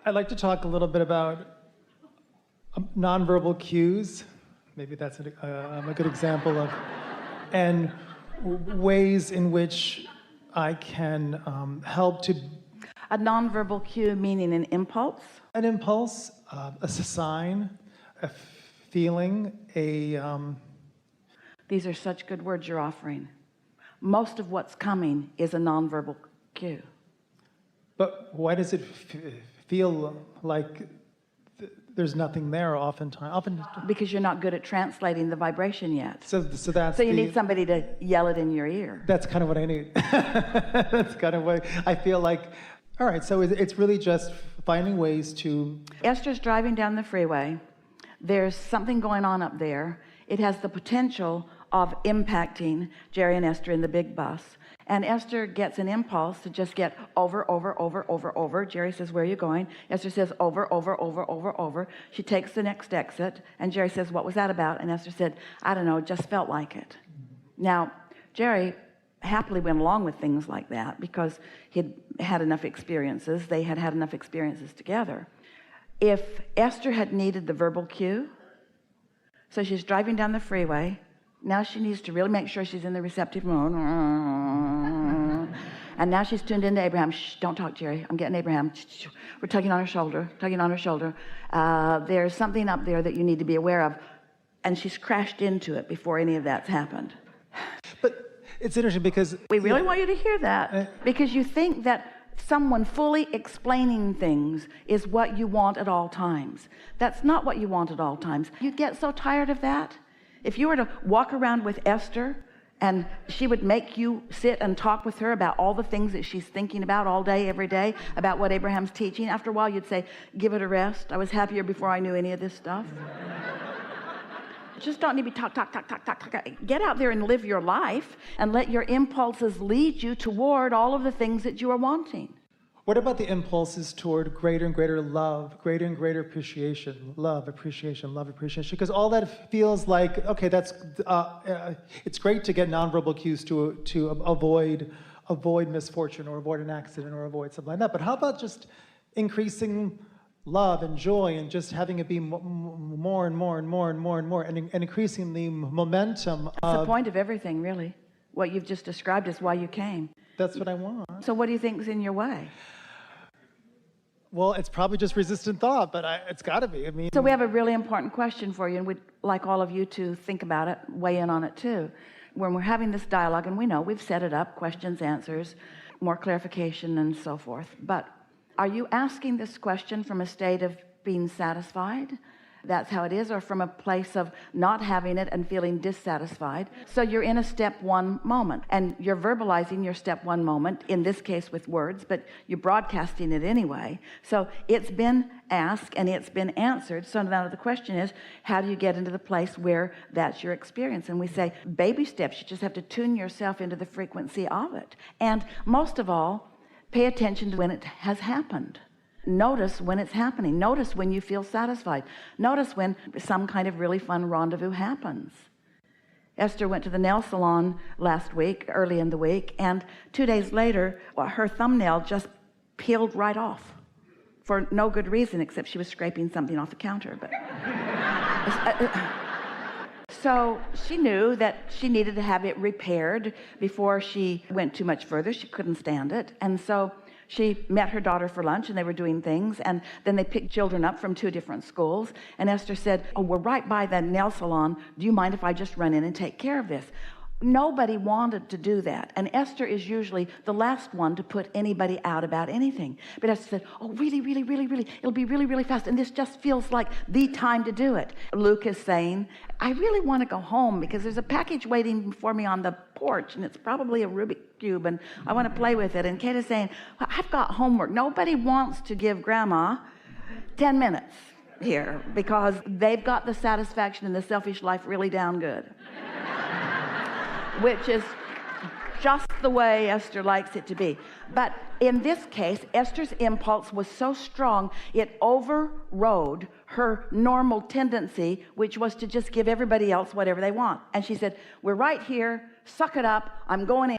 I'd like to talk a little bit about nonverbal cues. Maybe that's a good example of, and ways in which I can help to... A nonverbal cue meaning an impulse? An impulse, a sign, a feeling, These are such good words you're offering. Most of what's coming is a nonverbal cue. But why does it feel like there's nothing there oftentimes? Because you're not good at translating the vibration yet. So that's... So you need somebody to yell it in your ear. That's kind of what I need. That's kind of what I feel like. All right, so it's really just finding ways to... Esther's driving down the freeway. There's something going on up there. It has the potential of impacting Jerry and Esther in the big bus. And Esther gets an impulse to just get over. Jerry says, where are you going? Esther says, over. She takes the next exit. And Jerry says, what was that about? And Esther said, I don't know, just felt like it. Now, Jerry happily went along with things like that because he'd had enough experiences. They had had enough experiences together. If Esther had needed the verbal cue, so she's driving down the freeway. Now she needs to really make sure she's in the receptive mode. And now she's tuned into Abraham. Shh, don't talk, Jerry. I'm getting Abraham. Shh. We're tugging on her shoulder. There's something up there that you need to be aware of. And she's crashed into it before any of that's happened. But it's interesting because... We really want you to hear that. Because you think that someone fully explaining things is what you want at all times. That's not what you want at all times. You get so tired of that. If you were to walk around with Esther and she would make you sit and talk with her about all the things that she's thinking about all day, every day, about what Abraham's teaching, after a while you'd say, give it a rest. I was happier before I knew any of this stuff. Just don't need to be talk. Get out there and live your life and let your impulses lead you toward all of the things that you are wanting. What about the impulses toward greater and greater love, greater and greater appreciation, love, appreciation? Because all that feels like, okay, that's it's great to get nonverbal cues to avoid misfortune or avoid an accident or avoid something like that. But how about just increasing love and joy and just having it be more and increasing the momentum? That's the point of everything, really. What you've just described is why you came. That's what I want. So what do you think is in your way? Well, it's probably just resistant thought, but it's got to be. I mean, so we have a really important question for you, and we'd like all of you to think about it, weigh in on it too. When we're having this dialogue, and we know we've set it up, questions, answers, more clarification, and so forth. But are you asking this question from a state of being satisfied? That's how it is, or from a place of not having it and feeling dissatisfied. So you're in a step one moment, and you're verbalizing your step one moment, in this case with words, but you're broadcasting it anyway. So it's been asked and it's been answered. So now the question is, how do you get into the place where that's your experience? And we say, baby steps. You just have to tune yourself into the frequency of it. And most of all, pay attention to when it has happened. Notice when it's happening. Notice when you feel satisfied. Notice when some kind of really fun rendezvous happens. Esther went to the nail salon last week, early in the week, and 2 days later, her thumbnail just peeled right off for no good reason except she was scraping something off the counter. But so she knew that she needed to have it repaired before she went too much further. She couldn't stand it. And so she met her daughter for lunch, and they were doing things, and then they picked children up from 2 different schools, and Esther said, oh, we're right by the nail salon. Do you mind if I just run in and take care of this? Nobody wanted to do that, and Esther is usually the last one to put anybody out about anything. But Esther said, oh, really, it'll be really fast, and this just feels like the time to do it. Luke is saying, I really want to go home because there's a package waiting for me on the porch, and it's probably a Rubik's Cube, and I want to play with it. And Kate is saying, well, I've got homework. Nobody wants to give Grandma 10 minutes here because they've got the satisfaction in the selfish life really down good. Which is just the way Esther likes it to be. But in this case, Esther's impulse was so strong, it overrode her normal tendency, which was to just give everybody else whatever they want. And she said, we're right here, suck it up, I'm going in.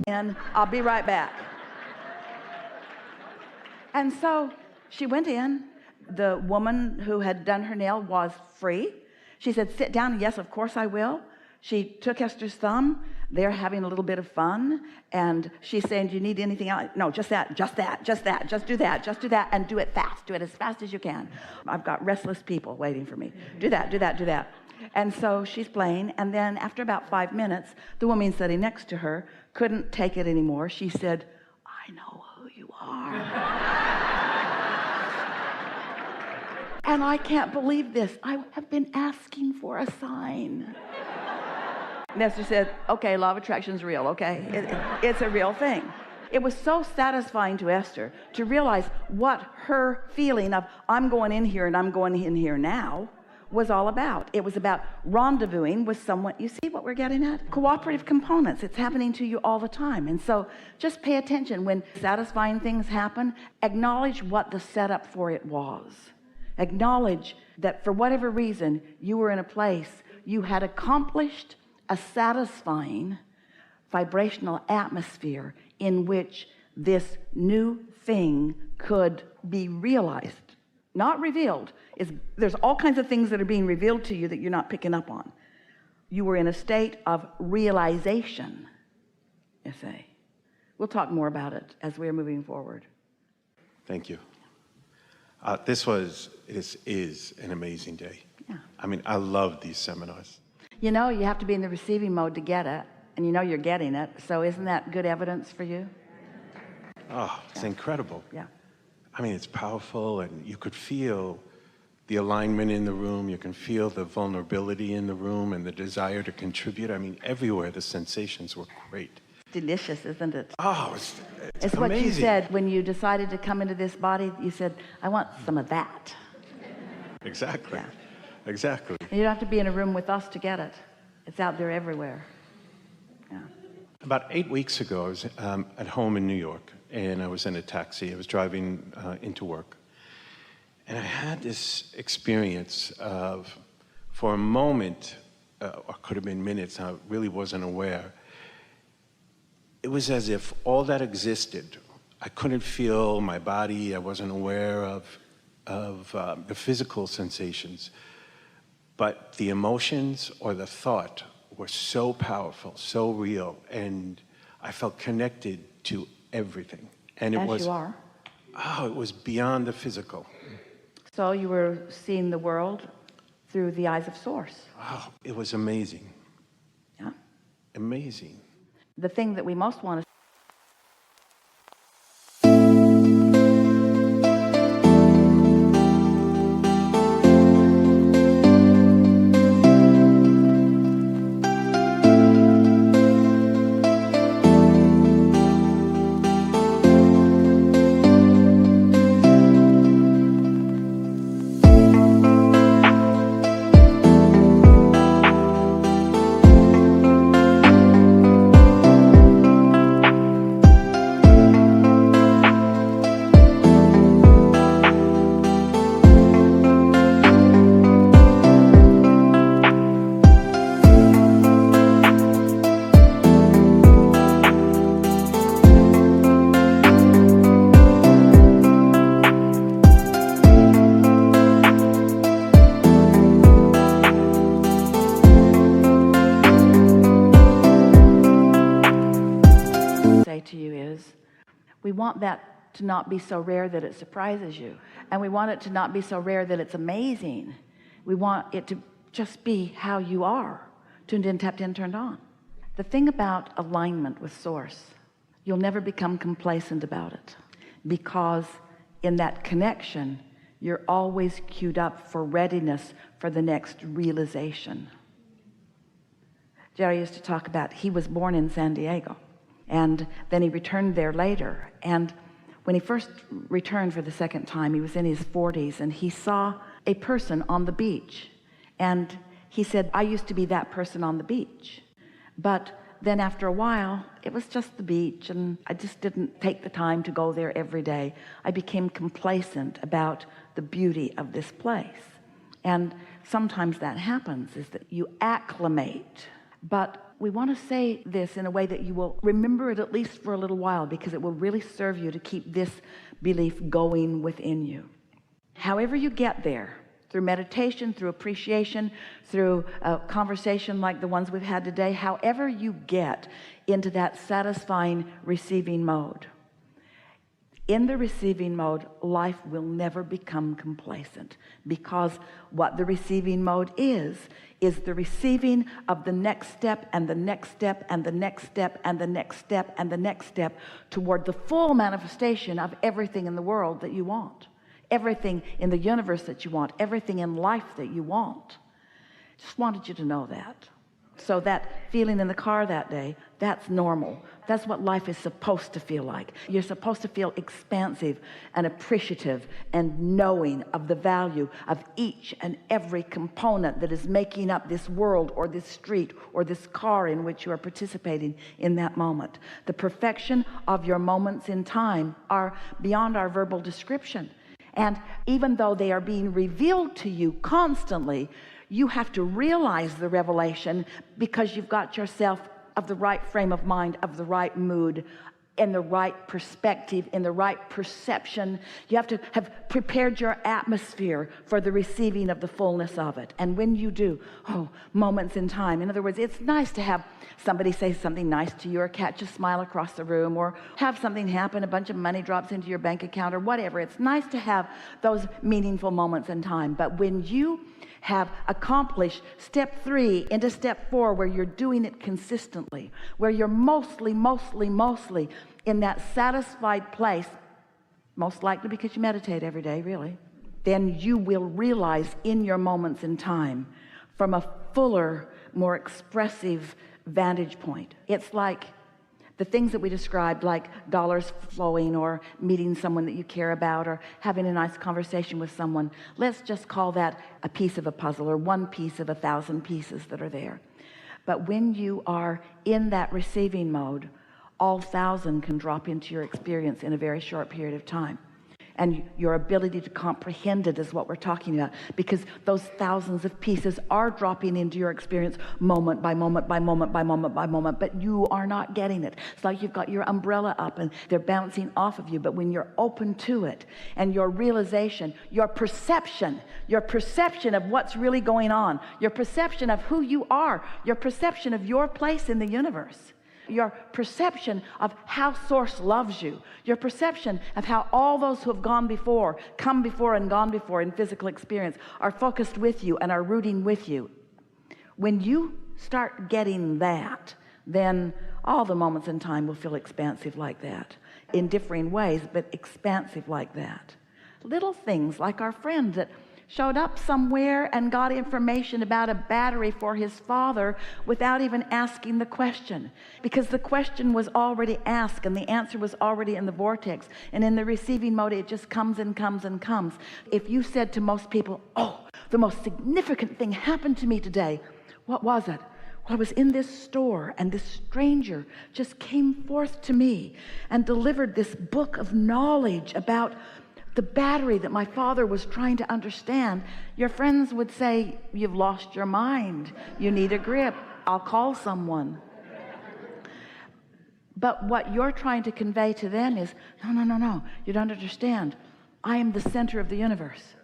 and I'll be right back. And so she went in. The woman who had done her nail was free. She said, sit down. Yes, of course I will. She took Esther's thumb. They're having a little bit of fun. And she's saying, do you need anything else? No, just that, just that, just that, just do that, just do that. And do it fast. Do it as fast as you can. I've got restless people waiting for me. Do that, do that, do that. And so she's playing. And then after about 5 minutes, the woman sitting next to her couldn't take it anymore. She said, I know who you are. And I can't believe this. I have been asking for a sign. And Esther said, okay, law of attraction's real, okay? It's a real thing. It was so satisfying to Esther to realize what her feeling of I'm going in here and I'm going in here now was all about. It was about rendezvousing with someone. You see what we're getting at? Cooperative components. It's happening to you all the time. And so just pay attention. When satisfying things happen, acknowledge what the setup for it was. Acknowledge that for whatever reason you were in a place you had accomplished a satisfying vibrational atmosphere in which this new thing could be realized, not revealed. There's all kinds of things that are being revealed to you that you're not picking up on. You were in a state of realization, you say. We'll talk more about it as we're moving forward. Thank you. This is an amazing day. Yeah. I mean, I love these seminars. You know, you have to be in the receiving mode to get it, and you know you're getting it. So isn't that good evidence for you? Oh, it's incredible. Yeah. I mean, it's powerful, and you could feel the alignment in the room. You can feel the vulnerability in the room and the desire to contribute. I mean, everywhere the sensations were great. Delicious, isn't it? Oh, it's It's amazing. what you said when you decided to come into this body. You said, I want some of that. Exactly. Yeah. Exactly. And you don't have to be in a room with us to get it. It's out there everywhere. Yeah. About 8 weeks ago, I was at home in New York, and I was in a taxi. I was driving into work. And I had this experience of, for a moment, or could have been minutes, I really wasn't aware. It was as if all that existed, I couldn't feel my body, I wasn't aware of the physical sensations, but the emotions or the thought were so powerful, so real, and I felt connected to everything. And As you are. it was beyond the physical. So you were seeing the world through the eyes of Source. Oh, it was amazing. Yeah. Amazing. The thing that we most want to say to you is, we want that to not be so rare that it surprises you. And we want it to not be so rare that it's amazing. We want it to just be how you are, tuned in, tapped in, turned on. The thing about alignment with Source, you'll never become complacent about it, because in that connection, you're always queued up for readiness for the next realization. Jerry used to talk about, he was born in San Diego, and then he returned there later. And when he first returned for the second time, he was in his 40s, and he saw a person on the beach. And he said, I used to be that person on the beach. But then after a while, it was just the beach, and I just didn't take the time to go there every day. I became complacent about the beauty of this place. And sometimes that happens, is that you acclimate. But we want to say this in a way that you will remember it at least for a little while, because it will really serve you to keep this belief going within you. However you get there, through meditation, through appreciation, through a conversation like the ones we've had today, however you get into that satisfying receiving mode, in the receiving mode, life will never become complacent, because what the receiving mode is the receiving of the next step and the next step and the next step and the next step and the next step toward the full manifestation of everything in the world that you want, everything in the universe that you want, everything in life that you want. Just wanted you to know that. So that feeling in the car that day, that's normal. That's what life is supposed to feel like. You're supposed to feel expansive and appreciative and knowing of the value of each and every component that is making up this world or this street or this car in which you are participating in that moment. The perfection of your moments in time are beyond our verbal description. And even though they are being revealed to you constantly, you have to realize the revelation, because you've got yourself of the right frame of mind, of the right mood, in the right perspective, in the right perception. You have to have prepared your atmosphere for the receiving of the fullness of it. And when you do, moments in time. In other words, it's nice to have somebody say something nice to you, or catch a smile across the room, or have something happen, a bunch of money drops into your bank account or whatever. It's nice to have those meaningful moments in time. But when you have accomplished step 3 into step 4, where you're doing it consistently, where you're mostly in that satisfied place, most likely because you meditate every day, really, then you will realize in your moments in time from a fuller, more expressive vantage point. It's like the things that we described, like dollars flowing, or meeting someone that you care about, or having a nice conversation with someone. Let's just call that a piece of a puzzle, or one piece of 1,000 pieces that are there. But when you are in that receiving mode, all 1,000 can drop into your experience in a very short period of time. And your ability to comprehend it is what we're talking about, because those thousands of pieces are dropping into your experience moment by moment by moment by moment by moment, but you are not getting it. It's like you've got your umbrella up and they're bouncing off of you. But when you're open to it, and your realization, your perception of what's really going on, your perception of who you are, your perception of your place in the universe, your perception of how Source loves you, your perception of how all those who have gone before, come before and gone before in physical experience, are focused with you and are rooting with you. When you start getting that, then all the moments in time will feel expansive like that, in differing ways, but expansive like that. Little things like our friend that showed up somewhere and got information about a battery for his father without even asking the question, because the question was already asked and the answer was already in the vortex, and in the receiving mode it just comes and comes and comes. If you said to most people, the most significant thing happened to me today, what was it? Well, I was in this store and this stranger just came forth to me and delivered this book of knowledge about the battery that my father was trying to understand. Your friends would say, "You've lost your mind. You need a grip. I'll call someone." But what you're trying to convey to them is, no, you don't understand. I am the center of the universe.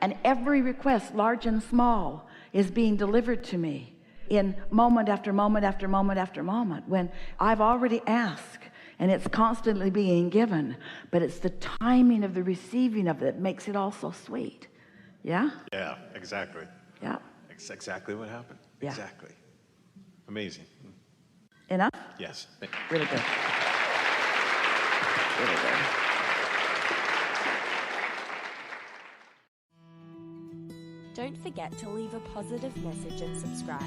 And every request, large and small, is being delivered to me in moment after moment after moment after moment, when I've already asked. And it's constantly being given, but it's the timing of the receiving of it that makes it all so sweet. Yeah? Yeah, exactly. Yeah. It's exactly what happened. Yeah. Exactly. Amazing. Enough? Yes. Really good. Really good. Don't forget to leave a positive message and subscribe.